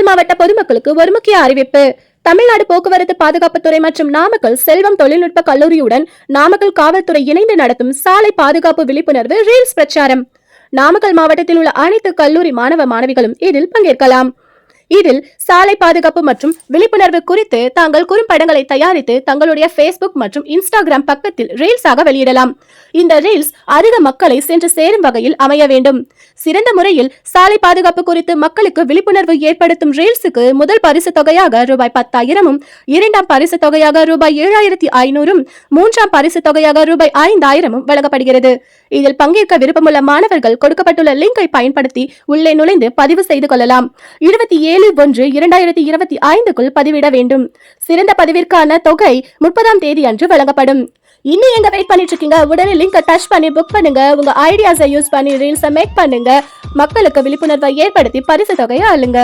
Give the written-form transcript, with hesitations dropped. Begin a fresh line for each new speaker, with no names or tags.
நாமக்கல் மாவட்ட பொதுமக்களுக்கு ஒரு முக்கிய அறிவிப்பு. தமிழ்நாடு போக்குவரத்து பாதுகாப்புத்துறை மற்றும் நாமக்கல் செல்வம் தொழில்நுட்ப கல்லூரியுடன் நாமக்கல் காவல்துறை இணைந்து நடத்தும் சாலை பாதுகாப்பு விழிப்புணர்வு ரீல்ஸ் பிரச்சாரம். நாமக்கல் மாவட்டத்தில் உள்ள அனைத்து கல்லூரி மாணவ மாணவிகளும் இதில் பங்கேற்கலாம். இதில் சாலை பாதுகாப்பு மற்றும் விழிப்புணர்வு குறித்து தாங்கள் குறும்படங்களை தயாரித்து தங்களுடைய Facebook மற்றும் Instagram பக்கத்தில் ரீல்ஸாக வெளியிடலாம். இந்த ரீல்ஸ் அதிக மக்களை சென்று சேரும் வகையில் அமைய வேண்டும். சிறந்த முறையில் சாலை பாதுகாப்பு குறித்து மக்களுக்கு விழிப்புணர்வு ஏற்படுத்தும் ரீல்ஸுக்கு முதல் பரிசு தொகையாக ரூபாய் 10,000, இரண்டாம் பரிசு தொகையாக ரூபாய் 7,500, மூன்றாம் பரிசு தொகையாக ரூபாய் 5,000 வழங்கப்படுகிறது. இதில் பங்கேற்க விருப்பமுள்ள மாணவர்கள் கொடுக்கப்பட்டுள்ள லிங்கை பயன்படுத்தி உள்ளே நுழைந்து பதிவு செய்து கொள்ளலாம். 27/1/2025 பதிவிட வேண்டும். சிறந்த பதிவிற்கான தொகை 30ஆம் தேதி அன்று வழங்கப்படும். இன்னும் எங்க வெயிட் பண்ணிட்டு இருக்கீங்க? உடனே லிங்கை டச் பண்ணி புக் பண்ணுங்க. உங்க ஐடியாஸை யூஸ் பண்ணி ரீல்ஸை மேக் பண்ணுங்க. மக்களுக்கு விழிப்புணர்வை ஏற்படுத்தி பரிசு தொகையை அள்ளுங்க.